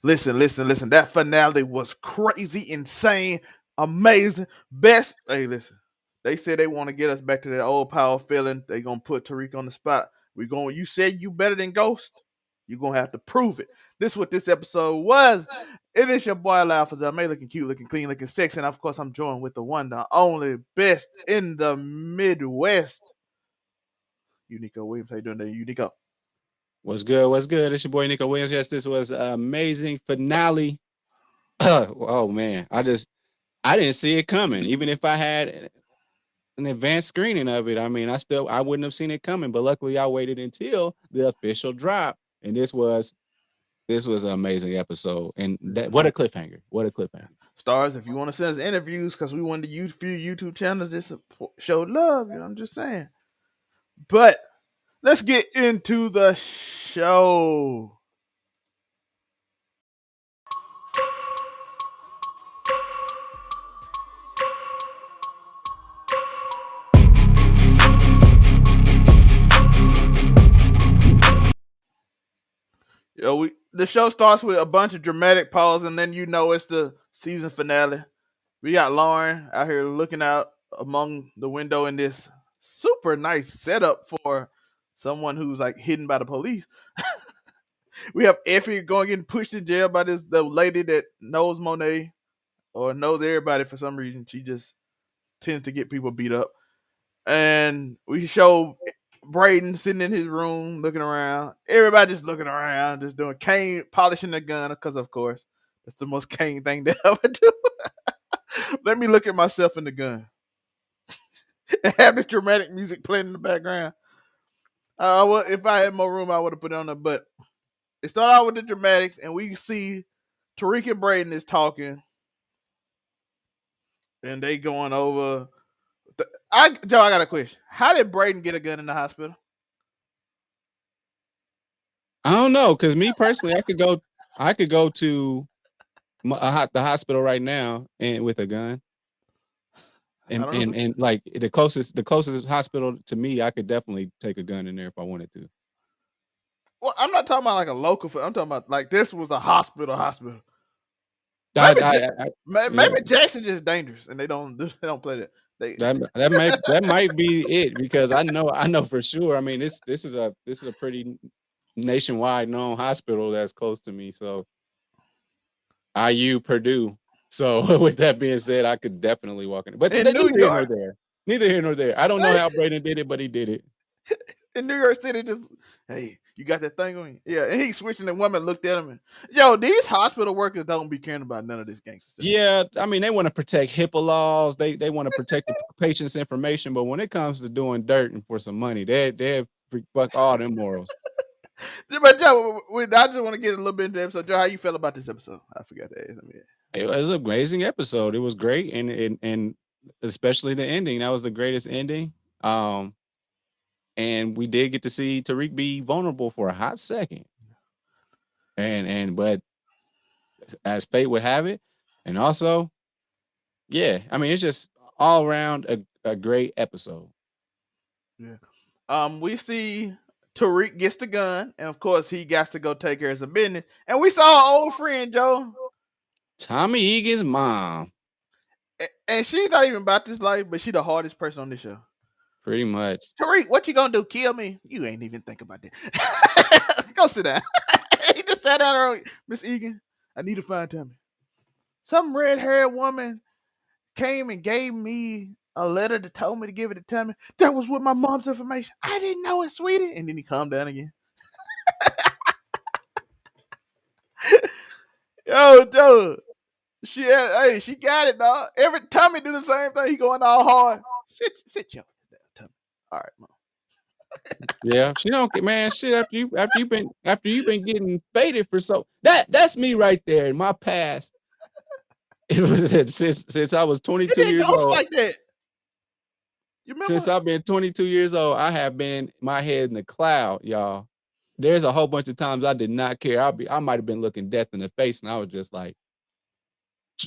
Listen. That finale was crazy, insane, amazing. Best. Hey, listen. They said they want to get us back to that old power feeling. They gonna put Tariq on the spot. We going. You said you better than Ghost. You gonna have to prove it. This is what this episode was. It is your boy Life as I may looking cute, looking clean, looking sexy, and of course I'm joined with the one, the only, best in the Midwest. Uniqo Williams. How you doing there, Uniqo? What's good? What's good? It's your boy Nico Williams. Yes, this was an amazing finale. Oh man, I didn't see it coming. Even if I had an advanced screening of it, I wouldn't have seen it coming. But luckily, I waited until the official drop, and this was an amazing episode. And what a cliffhanger! What a cliffhanger! Stars, if you want to send us interviews, because we wanted to use few YouTube channels that show love, I'm just saying. But let's get into the show. The show starts with a bunch of dramatic pause, and then it's the season finale. We got Lauren out here looking out among the window in this super nice setup for someone who's like hidden by the police. We have Effie going getting pushed in jail by the lady that knows Monet or knows everybody for some reason. She just tends to get people beat up. And we show Braden sitting in his room looking around. Everybody just looking around, just doing Kane polishing the gun, because of course that's the most Kane thing to ever do. Let me look at myself in the gun and have this dramatic music playing in the background. If I had more room, I would have put it on there. But it started out with the dramatics, and we see Tariq and Braden is talking, and they going over. Joe, I got a question. How did Braden get a gun in the hospital? I don't know, because me personally, I could go to the hospital right now and with a gun. I don't know. And like the closest hospital to me, I could definitely take a gun in there if I wanted to. Well, I'm not talking about like a local. I'm talking about like this was a hospital. I, Maybe I, I yeah, maybe Jackson just dangerous, and they don't they don't play that. They that might be it, because I know for sure. I mean, this is a pretty nationwide known hospital that's close to me. So IU Purdue. So with that being said, I could definitely walk in. But in neither New here nor York. there. Neither here nor there. I don't know how Braden did it, but he did it. In New York City, just hey, you got that thing on you? Yeah, and he switching. The woman looked at him and these hospital workers don't be caring about none of this gangster stuff. Yeah, I mean, they want to protect HIPAA laws. They want to protect the patient's information, but when it comes to doing dirt and for some money, they fuck all them morals. But Joe, I just want to get a little bit into the episode. Joe, how you feel about this episode? I forgot to ask. It was an amazing episode. It was great, and especially the ending. That was the greatest ending. And we did get to see Tariq be vulnerable for a hot second, but as fate would have it, and also, yeah, I mean, it's just all around a great episode. Yeah. We see Tariq gets the gun, and of course he got to go take care of some business. And we saw our old friend Joe, Tommy Egan's mom, and she's not even about this life, but she the hardest person on this show. pretty much. Tariq, what you gonna do? Kill me? You ain't even think about that. Go sit down. He just sat down early. Miss Egan, I need to find Tommy. Some red haired woman came and gave me a letter that told me to give it to Tommy. That was with my mom's information. I didn't know it, sweetie. And then he calmed down again. Yo, Joe. She got it, dog. Every Tommy do the same thing. He going all hard. Sit your Tommy. All right, mom. Yeah, she don't get, man. Shit, after you've been getting faded for that's me right there in my past. It was since I was You 22 did years ghost old. like that. You Since remember? I've been 22 years old, I have been my head in the cloud, y'all. There's a whole bunch of times I did not care. I might have been looking death in the face, and I was just like,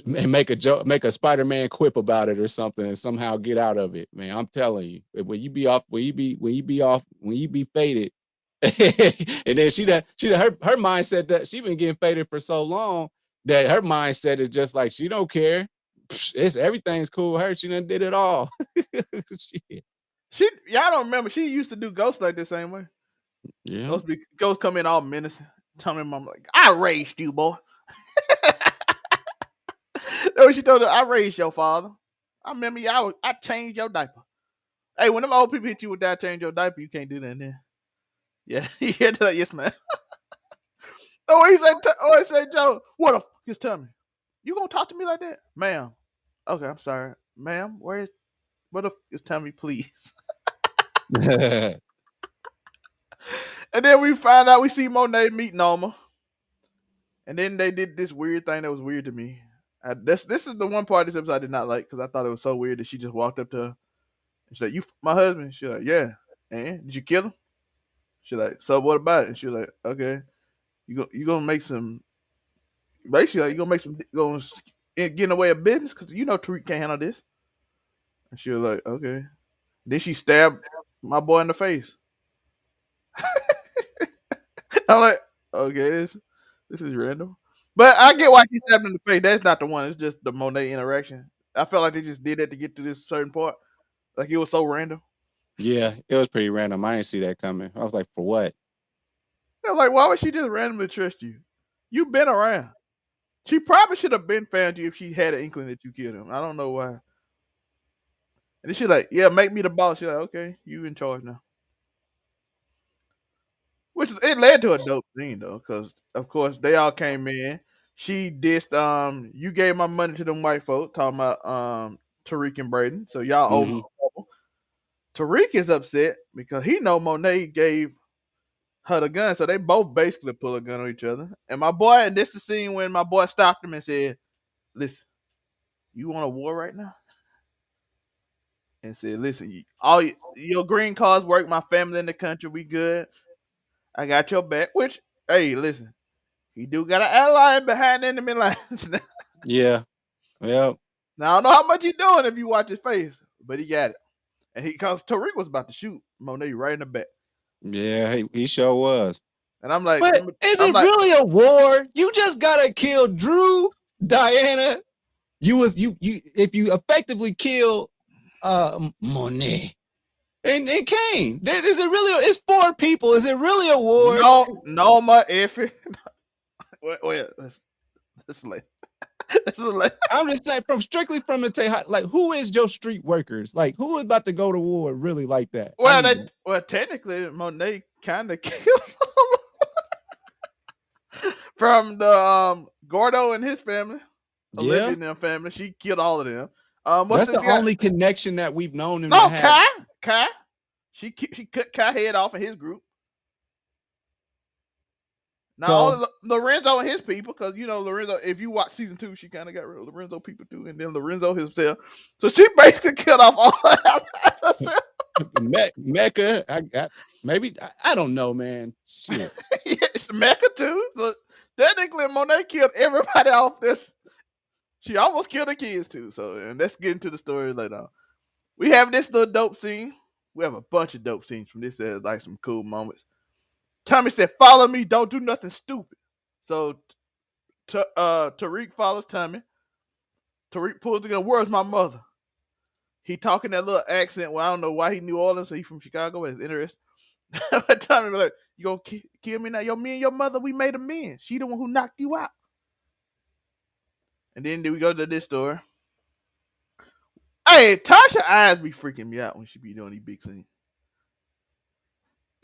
and make a joke, make a Spider-Man quip about it or something, and somehow get out of it. Man, I'm telling you, when you be faded, And then her mindset that she been getting faded for so long that her mindset is just like she don't care. It's everything's cool. Her, she done did it all. Shit. Y'all don't remember she used to do ghosts like the same way. Yeah. Ghosts come in all menacing. Tell me, mom, like, I raised you, boy. That's what she told her. I raised your father. I remember y'all. I changed your diaper. Hey, when them old people hit you with that change your diaper, you can't do that in there. Yeah, yeah, yes, man. Oh, he said, Joe, what the fuck is Tommy? You gonna talk to me like that, ma'am? Okay, I'm sorry, ma'am. What the fuck is Tommy, please? And then we find out we see Monet meet Norma, and then they did this weird thing that was weird to me. This is the one part of this episode I did not like because I thought it was so weird that she just walked up to her and she's like, "You, my husband?" She's like, "Yeah." And did you kill him? She's like, "So what about it?" And she's like, "Okay, you gonna make some basically like, you gonna make some gonna get in the way of business because you know Tariq can't handle this." And she was like, "Okay." Then she stabbed my boy in the face. I'm like, "Okay, this is random." But I get why she stabbed him in the face. That's not the one. It's just the Monet interaction. I felt like they just did that to get to this certain part. Like it was so random. Yeah, it was pretty random. I didn't see that coming. I was like, for what? I'm like, why would she just randomly trust you? You've been around. She probably should have been found you if she had an inkling that you killed him. I don't know why. And then she's like, "Yeah, make me the boss." She's like, "Okay, you in charge now." Which it led to a dope scene though, because of course they all came in. She dissed, you gave my money to them white folk, talking about Tariq and Braden. So y'all owe me Hmm. trouble. Tariq is upset because he know Monet gave her the gun, so they both basically pull a gun on each other. And my boy, and this is the scene when my boy stopped him and said, "Listen, you want a war right now?" And said, "Listen, all your green cards work. My family in the country, we good. I got your back." Which, hey, listen, he do got an ally behind enemy lines. Yeah. Well, Now I don't know how much he doing if you watch his face, but he got it. And he cause Tariq was about to shoot Monet right in the back, yeah, he sure was. and I'm like, But is I'm it like, really a war? You just gotta kill Drew, Diana. You if you effectively kill Monet and Kane. Is it really it's four people? Is it really a war? no, my effing. Wait, let's let let's let. I'm just saying from strictly from the Tejada, like who is your street workers? Like who is about to go to war really like that? I Well, need to. technically Monet kind of killed from the Gordo and his family, Olivia Yeah. and their family. She killed all of them. What's That's this the guy? only connection that we've known him to No, have. Kai. She cut Kai head off in his group. Not So only Lorenzo and his people, because you know Lorenzo. If you watch season 2, she kind of got rid of Lorenzo people too, and then Lorenzo himself. So she basically killed off all of herself. Mecca, maybe I don't know, man. Shit. It's Mecca too. So technically, Monet killed everybody off this. She almost killed the kids too. So, and let's get into the story later on. We have this little dope scene. We have a bunch of dope scenes from this. Like some cool moments. Tommy said, "Follow me. Don't do nothing stupid." So, Tariq follows Tommy. Tariq pulls the gun. "Where's my mother?" He talking that little accent. Well, I don't know why he New Orleans. So he from Chicago. It's interesting. But Tommy be like, "You gonna kill me now? Yo, me and your mother, we made amends. She the one who knocked you out." And then we go to this story. Hey, Tasha eyes be freaking me out when she be doing these big scenes.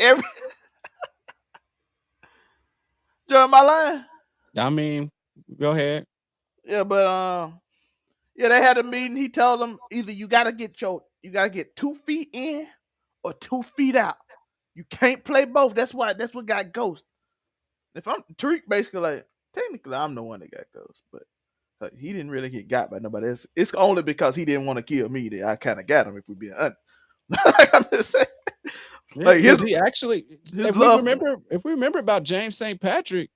Every during my line. I mean, go ahead. Yeah, but yeah, they had a meeting. He told them either you gotta get 2 feet in or 2 feet out. You can't play both. That's what got Ghost. If I'm Tariq, basically like technically I'm the one that got Ghost, but he didn't really get got by nobody else. It's only because he didn't want to kill me that I kind of got him. If we be honest, like I'm just saying, Yeah, like because he actually, his love. if we remember about James St. Patrick,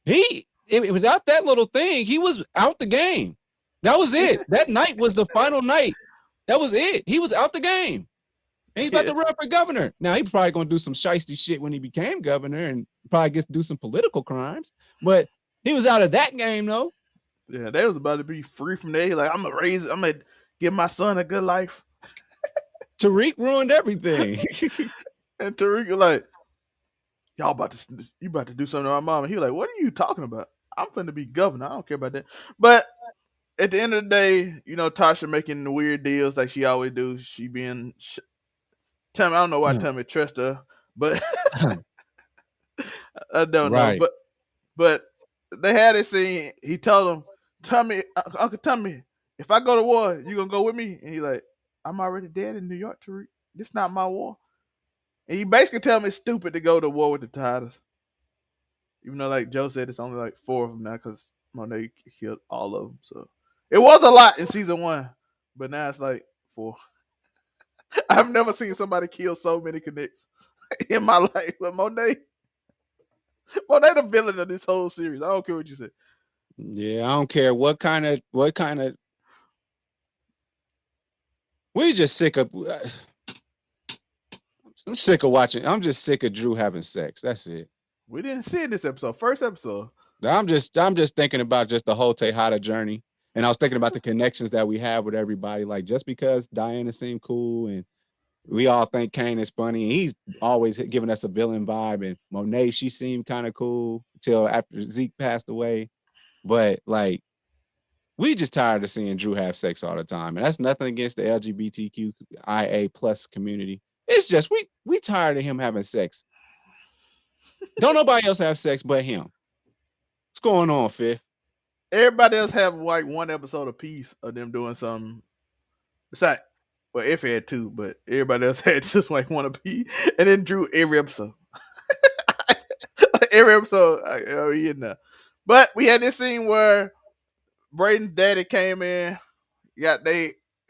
without that little thing, he was out the game. That was it. That night was the final night. That was it. He was out the game. And he's about to run for governor. Now he probably gonna do some shiesty shit when he became governor and probably gets to do some political crimes. But he was out of that game though. Yeah, they was about to be free from there. Like, I'm gonna give my son a good life. Tariq ruined everything. And Tariq like, you about to do something to my mom. And he like, what are you talking about? I'm finna be governor. I don't care about that. But at the end of the day, Tasha making the weird deals like she always do. She being Tell me, I don't know why Tell me trust her, but I don't know. Right. But they had this scene. He told him, Tommy, Uncle Tommy, if I go to war, you gonna go with me? And he like, I'm already dead in New York, Tariq. This not my war. And he basically tell me it's stupid to go to war with the Tejadas. Even though, like Joe said, it's only like 4 of them now because Monet killed all of them. So it was a lot in season 1, but now it's like 4. I've never seen somebody kill so many connects in my life. But Monet the villain of this whole series. I don't care what you say. Yeah, I don't care what kind of we just sick of I'm sick of watching. I'm just sick of Drew having sex. That's it. We didn't see it this episode. First episode. I'm just thinking about just the whole Tejada journey. And I was thinking about the connections that we have with everybody. Like just because Diana seemed cool and we all think Kane is funny, and he's always giving us a villain vibe. And Monet, she seemed kind of cool until after Zeke passed away. But like we just tired of seeing Drew have sex all the time. And that's nothing against the LGBTQIA plus community. It's just we tired of him having sex. Don't nobody else have sex but him. What's going on, Fifth? Everybody else have like one episode apiece of them doing something. Besides, well, if had 2, but everybody else had just like one apiece, and then Drew every episode. Every episode, he in there. But we had this scene where Braden's daddy came in.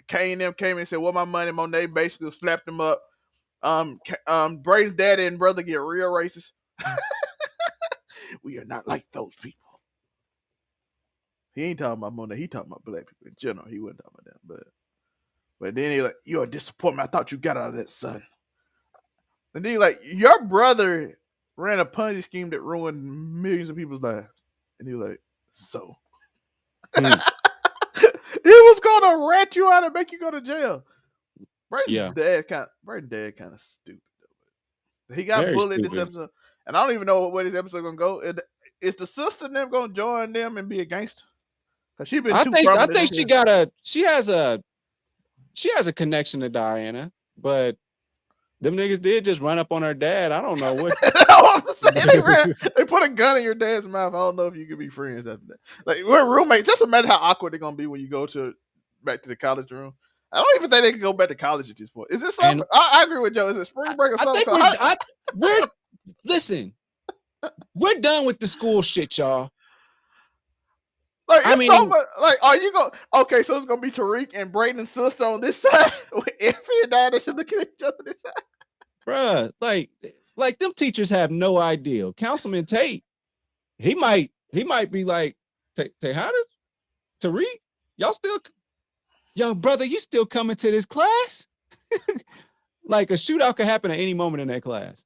Kane them came in and said, "What my money?" Monet basically slapped him up. Braden's daddy and brother get real racist. We are not like those people. He ain't talking about Monet. He talking about black people in general. He wasn't talking about that. But then he like, you're a disappointment. I thought you got out of that, son. And then he like, your brother ran a Ponzi scheme that ruined millions of people's lives. And he like, so. He was gonna rat you out and make you go to jail. Braden's dad kind of stupid though. He got Very bullied this stupid. episode, and I don't even know where this episode gonna go. Is the sister and them gonna join them and be a gangster? Cause she been too I prominent. think she has a connection to Diana, but them niggas did just run up on her dad. I don't know what. They put a gun in your dad's mouth. I don't know if you can be friends after that. Like we're roommates. Just imagine how awkward they're gonna be when you go back to the college room. I don't even think they can go back to college at this point. Is this something? I agree with Joe. Is it spring break or something? Listen. We're done with the school shit, y'all. Like so much. Like, are you going? Okay, so it's gonna be Tariq and Braden's sister on this side. With Effie and Diana should look at each other this side. Bruh, like them teachers have no idea. Councilman Tate, he might be like, Tejada, Tariq, y'all still, young brother, you still coming to this class? Like a shootout could happen at any moment in that class.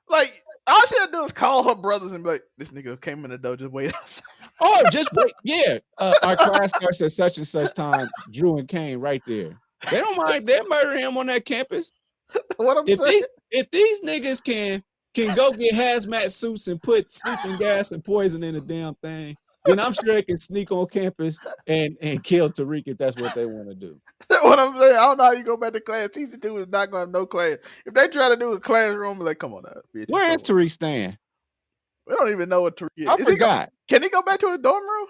Like all she had to do is call her brothers and be like, "This nigga came in the door. Just wait outside." Oh, just wait. Yeah, our class starts at such and such time. Drew and Kane right there. They don't mind. They'll murder him on that campus. What I'm saying? If these niggas can go get hazmat suits and put sleeping gas and poison in the damn thing, then I'm sure they can sneak on campus and kill Tariq if that's what they want to do. That's what I'm saying. I don't know how you go back to class. Season 2 is not going to have no class. If they try to do a classroom, like, come on now, bitch. Where is Tariq staying? We don't even know what Tariq is. I forgot. Can he go back to his dorm room?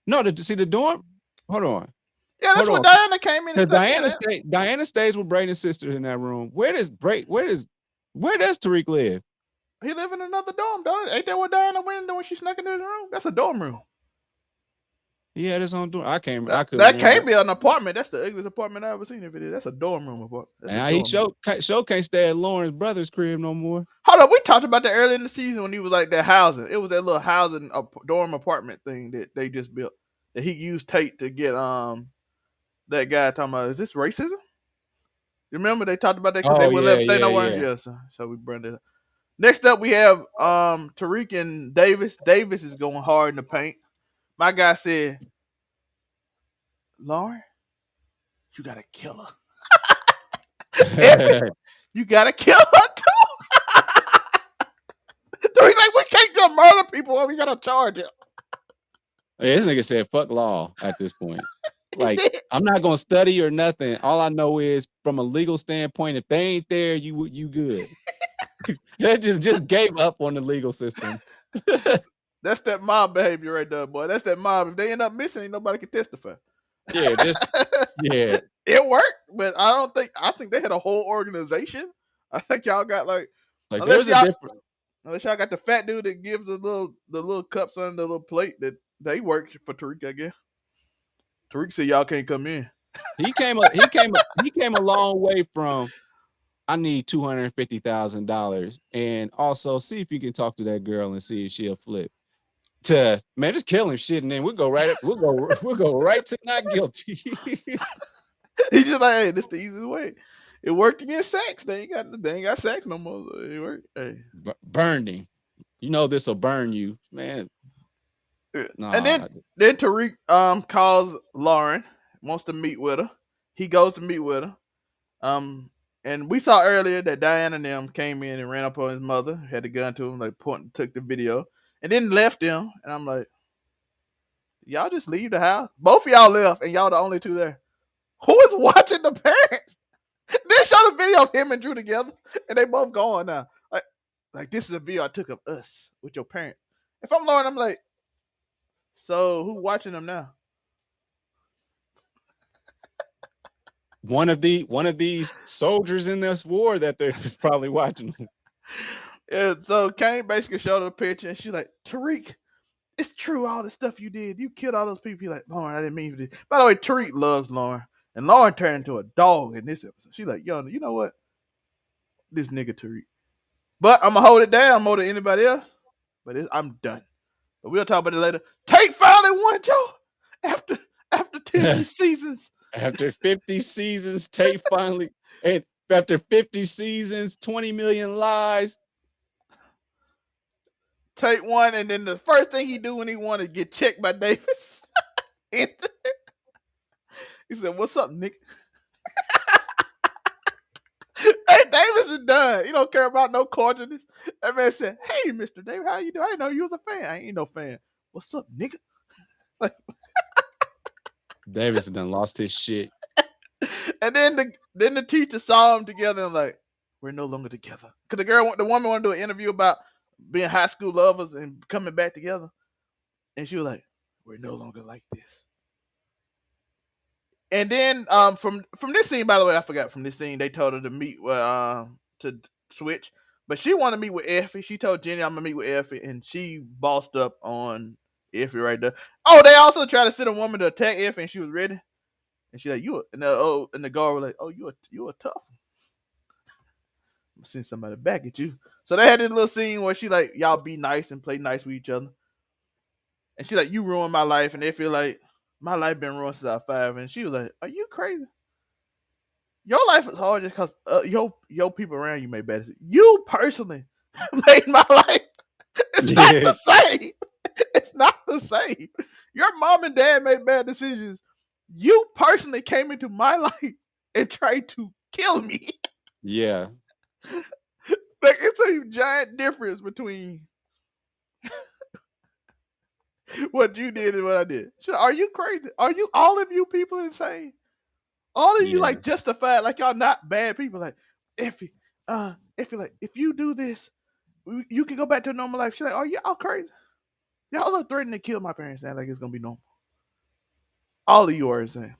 No, to see the dorm. Hold on. Yeah, that's what Diana came in. Because Diana stays with Braden's sister in that room. Where does Tariq live? He live in another dorm, don't it? Ain't that what Diana went into when she snuck into his room? That's a dorm room. He had his own dorm. That can't be an apartment. That's the ugliest apartment I ever seen. If it is, that's a dorm room apartment. And he show can't stay at Lauren's brother's crib no more. Hold up, we talked about that earlier in the season when he was like that housing. It was that little housing dorm apartment thing that they just built. That he used Tate to get that guy talking about. Is this racism? You remember they talked about that because they Oh wouldn't let yeah, him stay yeah, nowhere? yeah. Yeah, so we brought it up. Next up, we have Tariq and Davis. Davis is going hard in the paint. My guy said, Lauren, you got to kill her. Effie, you got to kill her too. Tariq's like, we can't just murder people. We got to charge him. This nigga said fuck law at this point. He Like, did. I'm not gonna study or nothing. All I know is from a legal standpoint, if they ain't there, you good. That just gave up on the legal system. That's that mob behavior right there, boy. That's that mob. If they end up missing, ain't nobody can testify. Yeah, just yeah. It worked, but I think they had a whole organization. I think y'all got like Like unless there's a y'all difference. unless y'all got the fat dude that gives the little cups on the little plate that they work for Tariq, I guess. Tariq said y'all can't come in. He came a long way from I need $250,000 and also see if you can talk to that girl and see if she'll flip. To man, just kill him shit, and then we'll go right to not guilty. He's just like, hey, this the easiest way. It worked against sex. They ain't got sex no more. So it worked. Hey. Burned him. You know this will burn you, man. And Nah, then Tariq calls Lauren, wants to meet with her. He goes to meet with her. Um, and we saw earlier that Diana and them came in and ran up on his mother, had the gun to him, like took the video, and then left him. And I'm like, y'all just leave the house. Both of y'all left, and y'all the only two there. Who is watching the parents? They show the video of him and Drew together, and they both gone now. Like this is a video I took of us with your parents. If I'm Lauren, I'm like, so who watching them now? one of these soldiers in this war that they're probably watching. Yeah, so Kane basically showed her a picture, and she's like, Tariq, it's true, all the stuff you did. You killed all those people. He's like, Lauren, I didn't mean to. By the way, Tariq loves Lauren. And Lauren turned into a dog in this episode. She's like, yo, you know what? This nigga Tariq. But I'm going to hold it down more than anybody else. But I'm done. But we'll talk about it later. Tate finally won, Joe. After after 50 seasons. After 50 seasons, Tate finally, and after 50 seasons, 20 million lives. Tate won, and then the first thing he do when he won is get checked by Davis. He said, what's up, Nick? Hey, Davis is done. He don't care about no cordialness. That man said, hey, Mr. Davis, how you doing? I didn't know you was a fan. I ain't no fan. What's up, nigga? Like, Davis done lost his shit. and then the teacher saw them together and like, we're no longer together. Cause the woman wanted to do an interview about being high school lovers and coming back together. And she was like, we're no longer like this. And then from this scene, by the way, I forgot from this scene, they told her to meet to switch. But she wanted to meet with Effie. She told Jenny I'm gonna meet with Effie, and she bossed up on Effie right there. Oh, they also tried to send a woman to attack Effie, and she was ready. And she like, and the guard was like, oh, you a tough one. I'm gonna send somebody back at you. So they had this little scene where she like, y'all be nice and play nice with each other. And she like, you ruined my life, and they feel like my life been ruined since I was 5. And she was like, are you crazy? Your life is hard just because your people around you made bad decisions. You personally made my life. It's not Yeah. the same. It's not the same. Your mom and dad made bad decisions. You personally came into my life and tried to kill me. Yeah. Like it's a giant difference between what you did and what I did. Are you crazy? Are you all of you people insane? All of you Yeah. like justified, like y'all not bad people. Like if you like if you do this, you can go back to normal life. She's like, are y'all crazy? Y'all are threatening to kill my parents now, like it's gonna be normal. All of you are insane.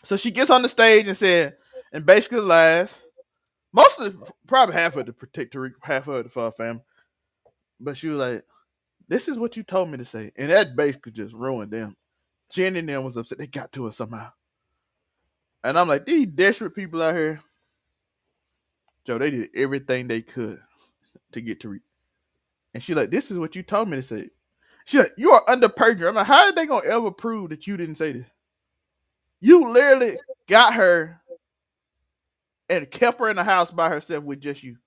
So she gets on the stage and said, and basically lies. Most of the, probably half of it to protect Tariq, half of it for her family. But she was like, this is what you told me to say. And that basically just ruined them. Jenny and them was upset. They got to her somehow. And I'm like, these desperate people out here, Joe, they did everything they could to get Tariq. And she like, this is what you told me to say. She like, you are under perjury. I'm like, how are they gonna ever prove that you didn't say this? You literally got her and kept her in the house by herself with just you.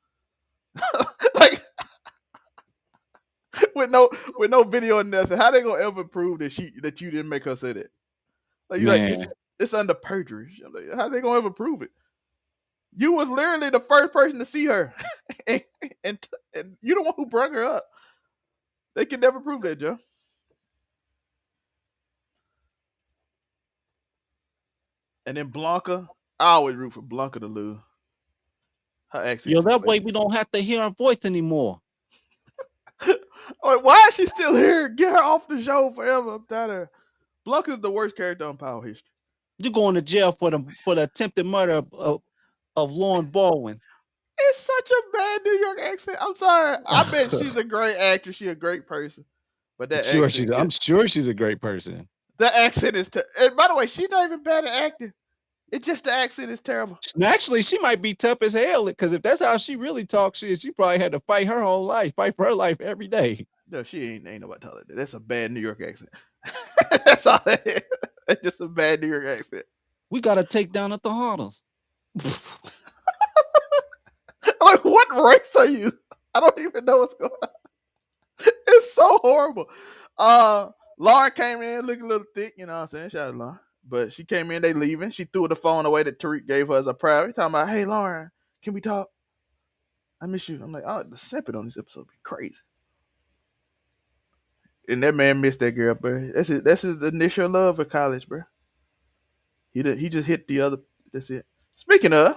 Like with no video or nothing. How they gonna ever prove that you didn't make her say that? Like you like Man, it's under perjury. I'm like, how they gonna ever prove it? You was literally the first person to see her, and, and you the one who brought her up. They can never prove that, Joe. And then Blanca, I always root for Blanca to lose. Her accent yo, too that way fake. we don't have to hear her voice anymore. Like, why is she still here? Get her off the show forever. I'm tired of her. Blanca's the worst character on Power history. You're going to jail for the attempted murder of Lauren Baldwin. It's such a bad New York accent. I'm sorry. I bet she's a great actress. She's a great person. But that accent, I'm sure she's a great person. the accent is. And by the way, she's not even bad at acting. It's just the accent is terrible. Actually, she might be tough as hell because if that's how she really talks, she probably had to fight her whole life, fight for her life every day. No, she ain't nobody telling that. That's a bad New York accent. That's all that is. It's just a bad New York accent. We got to take down the Tejadas. Like, what race are you? I don't even know what's going on. It's so horrible. Lauren came in looking a little thick, you know what I'm saying? Shout out to Lauren. But she came in, they leaving. She threw the phone away that Tariq gave her as a private. Talking about, hey Lauren, can we talk? I miss you. I'm like, oh, the simping on this episode be crazy. And that man missed that girl, bro. That's his initial love of college, bro. He just hit the other. That's it. Speaking of,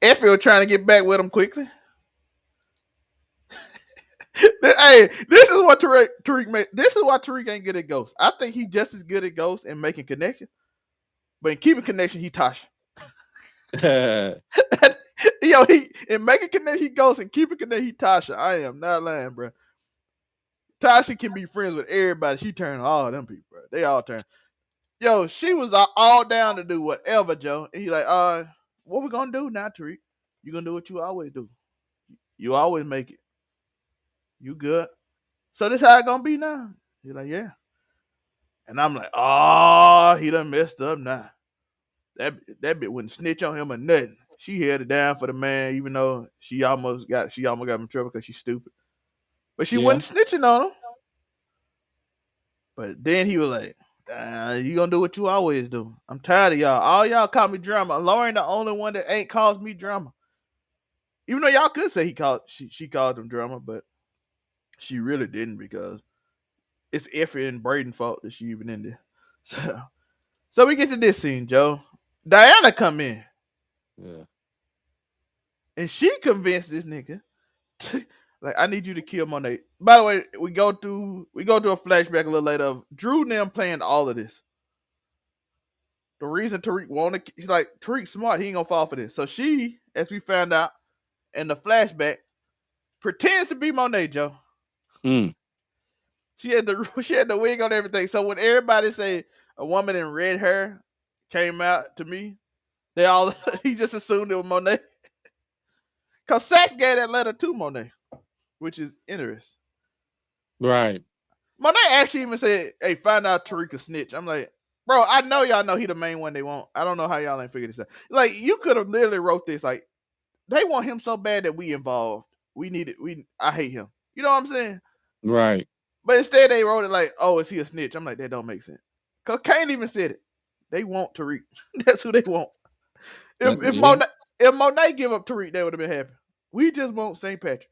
Effield trying to get back with him quickly. Hey, this is what Tariq made. This is why Tariq ain't good at ghosts. I think he just as good at ghosts and making connection, but in keeping connection, he Tasha. Yo, he in making connection, he goes and keeping connection, he Tasha. I am not lying, bro. Tasha can be friends with everybody. She turned all them people, bro. They all turn. Yo, she was all down to do whatever, Joe. And he like, what we gonna do now, Tariq? You gonna do what you always do. You always make it. You good. So this how it gonna be now? He's like, yeah. And I'm like, oh, he done messed up now. That bitch wouldn't snitch on him or nothing. She held it down for the man, even though she almost got him in trouble because she's stupid. But she Yeah. wasn't snitching on him. But then he was like, you gonna do what you always do. I'm tired of y'all. All y'all call me drama. Lauren the only one that ain't caused me drama. Even though y'all could say she called him drama, but she really didn't because it's Effie and Braden's fault that she even in there. So we get to this scene, Joe. Diana come in Yeah. and she convinced this nigga like I need you to kill Monet. By the way, we go through a flashback a little later of Drew and them playing all of this. The reason Tariq wanted, he's like Tariq smart, he ain't gonna fall for this. So she, as we found out in the flashback, pretends to be Monet, Joe. Mm. She had the wig on everything. So when everybody say a woman in red hair came out to me, they all he just assumed it was Monet. Cause Sax gave that letter to Monet, which is interesting. Right. Monet actually even said, "Hey, find out Tariq a snitch." I'm like, bro, I know y'all know he the main one they want. I don't know how y'all ain't figured this out. Like, you could have literally wrote this like, they want him so bad that we involved. We need it. I hate him. You know what I'm saying? Right. But instead they wrote it like, oh, is he a snitch? I'm like, that don't make sense. Cause Kane even said it. They want Tariq. That's who they want. If Yeah. Monet give up Tariq, they would have been happy. We just want St. Patrick.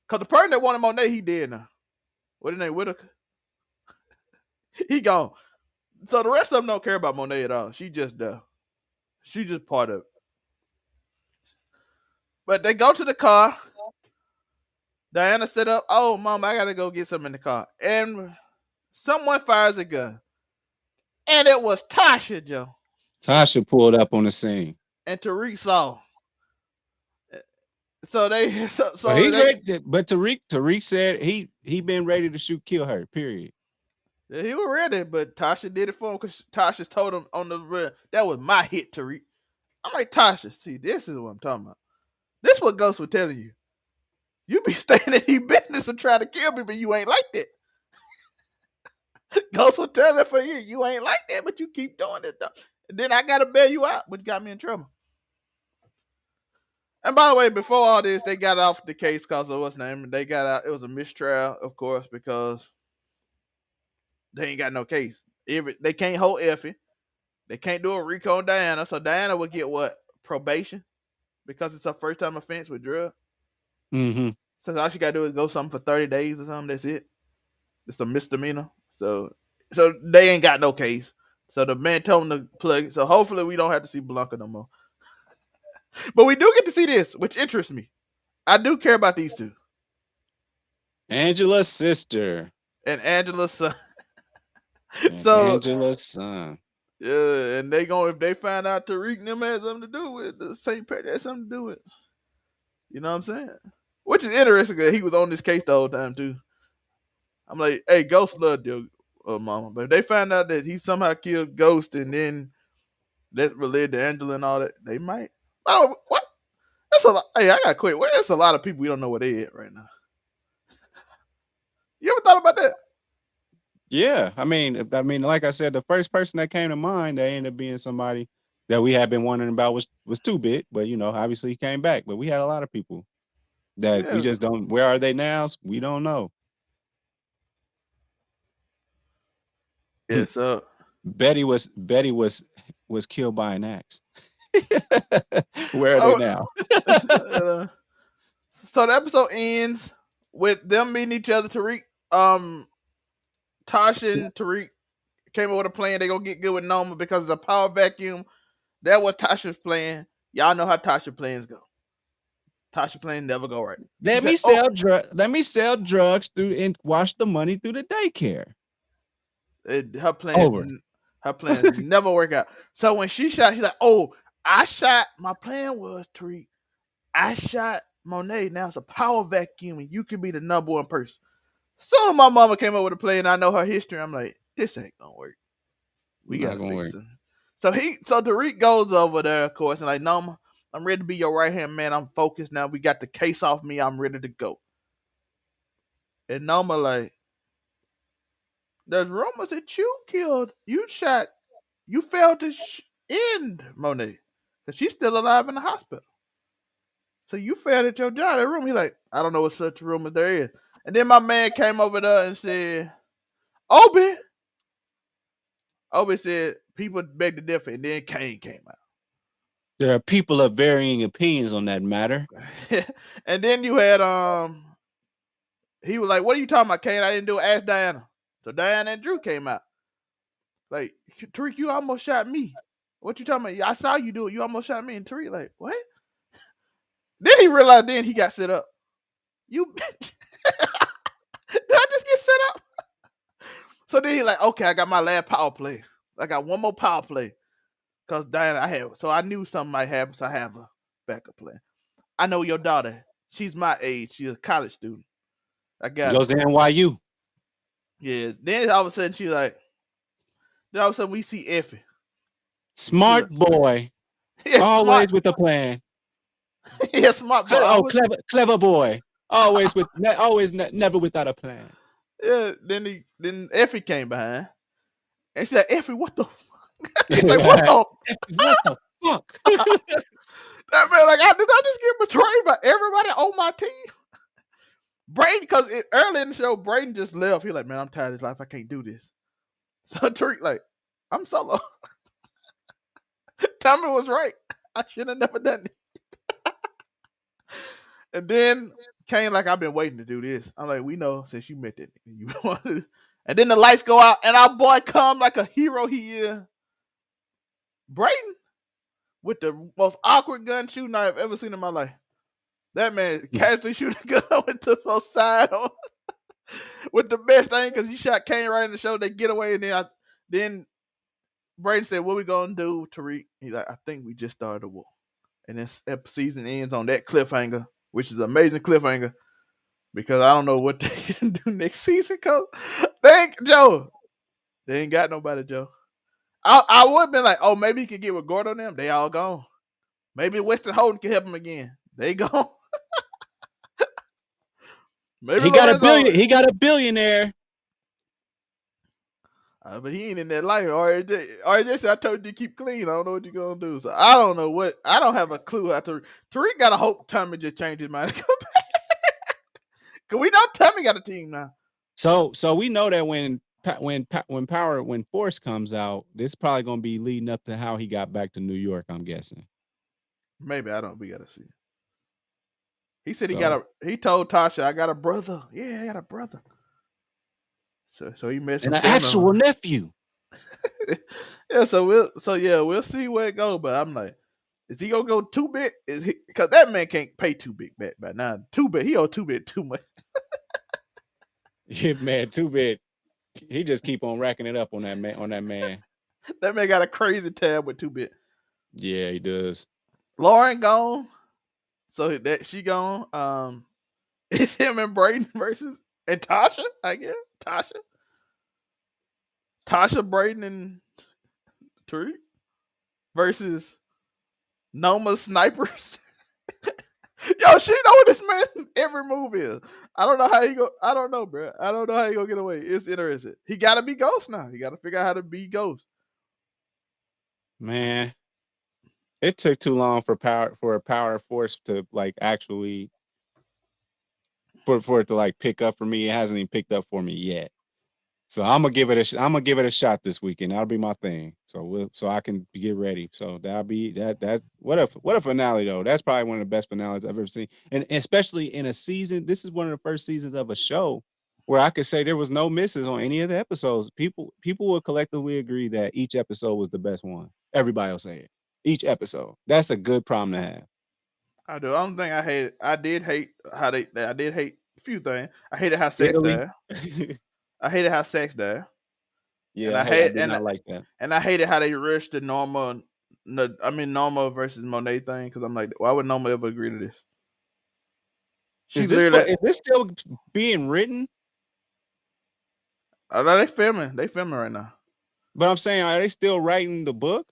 Cause the person that wanted Monet, he dead now. What his name? Whitaker. He gone. So the rest of them don't care about Monet at all. She just she just part of it. But they go to the car. Diana set up. Oh, mom, I gotta go get something in the car. And someone fires a gun. And it was Tasha, Joe. Tasha pulled up on the scene. And Tariq saw. So they so, But so he they ready. But Tariq said he been ready to kill her. Period. he was ready, but Tasha did it for him because Tasha told him on the that was my hit, Tariq. I'm like, Tasha, see, this is what I'm talking about. This is what Ghost was telling you. You be staying in your business and trying to kill me, but you ain't like that. Ghost was telling for you ain't like that, but you keep doing it though. And then I gotta bail you out, which got me in trouble. And by the way, before all this, they got off the case because of what's name. They got out. It was a mistrial, of course, because they ain't got no case. They can't hold Effie. They can't do a RICO on Diana. So Diana would get what? Probation because it's her first time offense with drug. Mm-hmm. So all she gotta do is go something for 30 days or something. That's it. It's a misdemeanor. So they ain't got no case. So the man told them to plug it. So hopefully we don't have to see Blanca no more. But we do get to see this, which interests me. I do care about these two. Angela's sister And Angela's son. and So Angela's son. yeah, and they going if they find out Tariq and them had something to do with the St. Pat had something to do with. You know what I'm saying? Which is interesting because he was on this case the whole time too. I'm like, hey, Ghost loved your mama. But if they find out that he somehow killed Ghost and then that related to Angela and all that, they might. Oh, what? That's a lot. Hey, I got quit. Well, there's a lot of people we don't know where they at right now. You ever thought about that? Yeah, I mean, like I said, the first person that came to mind that ended up being somebody that we had been wondering about was Too Bit, but obviously he came back. But we had a lot of people that we Yeah. just don't. Where are they now? We don't know. Yeah. So, Betty was killed by an axe. Where are they oh, now? so the episode ends with them meeting each other. Tariq, um, Tasha and Tariq came up with a plan. They gonna get good with Noma because it's a power vacuum. That was Tasha's plan. Y'all know how Tasha plans go. Tasha plan never go right. She Let said, me "Oh, sell drug. Let me sell drugs through and wash the money through the daycare. her plans, Over. her plans never work out." So when she shot, she's like, "Oh, I shot. My plan was Tariq. I shot Monet. Now it's a power vacuum, and you can be the number one person." So my mama came up with a plan. I know her history. I'm like, this ain't gonna work. We Not gotta gonna figure work. something. So Tariq goes over there, of course, and like, Noma, I'm ready to be your right hand man. I'm focused now. We got the case off me. I'm ready to go. And Noma like, there's rumors that you failed to end Monet because she's still alive in the hospital. So you failed at your job. That room, he like, I don't know what such rumors there is. And then my man came over there and said, Obi. Obi said people beg to differ, and then Kane came There are people of varying opinions on that matter. out. And then you had he was like, "What are you talking about, Kane? I didn't do it. Ask Diana." So Diana and Drew came out. Like, Tariq, you almost shot me. What you talking about? I saw you do it. You almost shot me. And Tariq, like, what? Then he realized then he got set up. You bitch. Did I just get set up? So then he like, okay, I got my last power play. I got one more power play. Cause Diana, so I knew something might happen, so I have a backup plan. I know your daughter. She's my age. She's a college student. I He got goes her. to NYU. Yes. Then all of a sudden she like, then all of a sudden we see Effie. She Smart like, boy. yeah, smart. Always with a plan. Yeah, smart boy. Oh, Always. clever boy. Never without a plan. Yeah. Then Effie came behind and she said, Effie, what the? He's like, what What the? the fuck? That man, like, did I just get betrayed by everybody on my team? Braden, because early in the show, Braden just left. He like, man, I'm tired of this life. I can't do this. So Tariq like, I'm solo. Tommy was right. I should have never done it. And then Kane like, I've been waiting to do this. I'm like, we know since you met that nigga, you wanted. And then the lights go out, and our boy come like a hero he is. Brayden with the most awkward gun shooting I've ever seen in my life. That man casually shooting a gun with the most side on. With the best thing because he shot Kane right in the shoulder. They get away, and then Brayden said, "What we gonna do, Tariq?" He's like, "I think we just started a war." And this season ends on that cliffhanger, which is an amazing cliffhanger because I don't know what they can do next season. Cause thank Joe, they ain't got nobody, Joe. I would have been like, oh, maybe he could get with Gordo and them. They all gone. Maybe Weston Holden can help him again. They gone. Maybe He got a Lorenzo. billion. He got a billionaire. But he ain't in that life. RJ said, I told you to keep clean. I don't know what you're gonna do. So I don't know what. I don't have a clue how to. Tariq got to hope Tommy just changed his mind. Cause we know Tommy got a team now. So we know that when Force comes out, this is probably gonna be leading up to how he got back to New York. I'm guessing. Maybe I don't. We gotta see. He said he got So a. He told Tasha, I got a brother. Yeah, I got a brother. So he met an some family. actual nephew. Yeah. We'll see where it goes. But I'm like, is he gonna go too big? Is he? Because that man can't pay too big back by now. Too big. He owe too big too much. Yeah, man, too bad. He just keep on racking it up on that man. On that man. That man got a crazy tab with too big. Yeah, he does. Lauren gone. So that she gone. It's him and Braden versus and Tasha. I guess Tasha, Braden, and Tariq versus Noma snipers. Yo, she know what this man every move is. I don't know how he go. I don't know, bro. I don't know how he gonna get away. It's interesting. He gotta be Ghost now. He gotta figure out how to be Ghost. Man, it took too long for a power force to like actually for it to like pick up for me. It hasn't even picked up for me yet. So I'm gonna give it a shot this weekend. That'll be my thing. So I can get ready. So that'll be that what a finale though. That's probably one of the best finales I've ever seen. And especially in a season, this is one of the first seasons of a show where I could say there was no misses on any of the episodes. People will collectively agree that each episode was the best one. Everybody will say it. Each episode. That's a good problem to have. I do. The only thing I hate, I did hate how they. I did hate a few things. I hated how sex Italy. died. I hated how sex died, and Yeah, I hey, I hate did not like that. and I hated how they rushed the Norma. No, I mean Norma versus Monet thing because I'm like, why would Norma ever agree to this? She literally. Is this still being written? I know they filming. They filming right now. But I'm saying, are they still writing the book?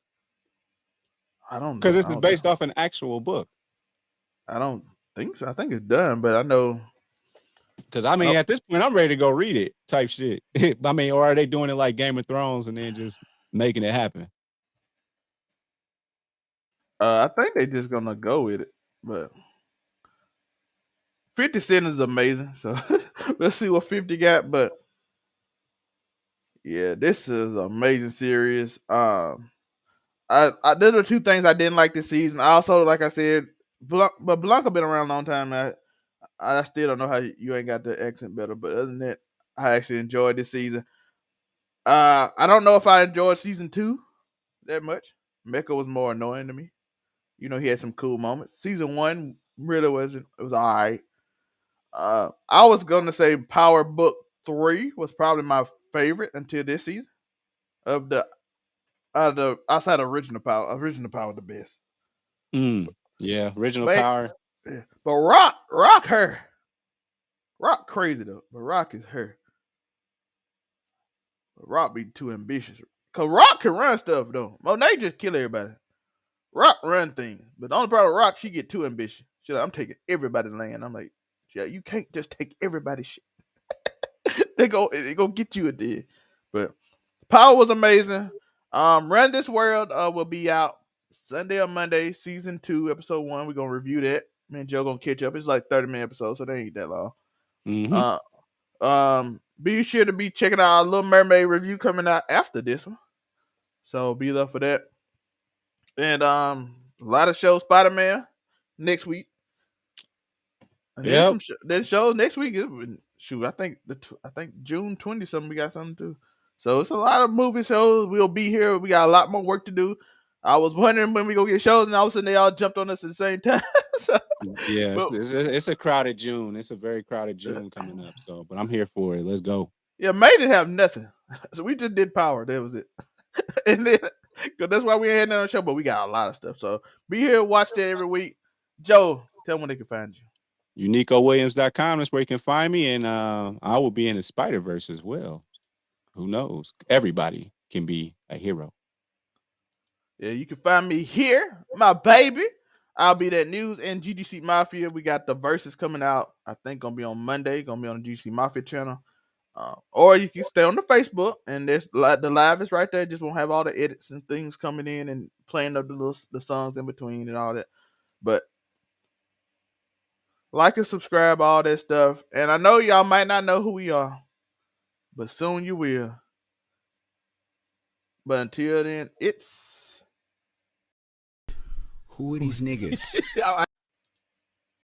I don't Because know. this is based off an actual book. I don't think so. I think it's done, but I know. Because I I know. mean, at this point, I'm ready to go read it, type shit. I mean, or are they doing it like Game of Thrones and then just making it happen? I think they just gonna go with it, but 50 Cent is amazing. So let's see what 50 got. But yeah, this is an amazing series. I there are two things I didn't like this season. I also, like I said, but Blanca been around a long time. I still don't know how you ain't got the accent better. But other than that, I actually enjoyed this season. I don't know if I enjoyed season two that much. Mecca was more annoying to me. You know, he had some cool moments. Season one really wasn't. It was all right. I was gonna say Power Book 3 was probably my favorite until this season of the outside of original Power. Original Power the best. Yeah, original But power. but Rock her. Rock crazy though. But Rock is her. But Rock be too ambitious. Cause Rock can run stuff though. Monet just kill everybody. Rock run things. But the only problem with Rock, she get too ambitious. She like, I'm taking everybody's land. I'm like, yeah, you can't just take everybody's shit. They go get you a day. But Power was amazing. Run This World will be out Sunday or Monday, season 2, episode 1. We're gonna review that. Me and Joe gonna catch up. It's like 30-minute episodes, so they ain't that long. Mm-hmm. Be sure to be checking out our Little Mermaid review coming out after this one. So be there for that. And a lot of shows. Spider Man next week. And then Yep. then shows next week. Shoot, I think June 20 something. We got something too. So it's a lot of movie shows. We'll be here. We got a lot more work to do. I was wondering when we go get shows, and all of a sudden they all jumped on us at the same time. So, Yeah, but it's a crowded June. It's a very crowded June coming up. So, but I'm here for it. Let's go. yeah, May didn't have nothing. So we just did Power. That was it. And then, cause that's why we ain't had on the show, but we got a lot of stuff. So be here, watch that every week. Joe, tell them where they can find you. UnicoWilliams.com is where you can find me, and I will be in the Spider Verse as well. Who knows? Everybody can be a hero. Yeah, you can find me here, my baby. I'll be that news and GDC Mafia. We got the verses coming out. I think gonna be on Monday. Gonna be on the GDC Mafia channel. Or you can stay on the Facebook, and there's the live is right there. Just won't have all the edits and things coming in and playing the songs in between and all that. But like and subscribe, all that stuff. And I know y'all might not know who we are, but soon you will. But until then, it's Who are these niggas?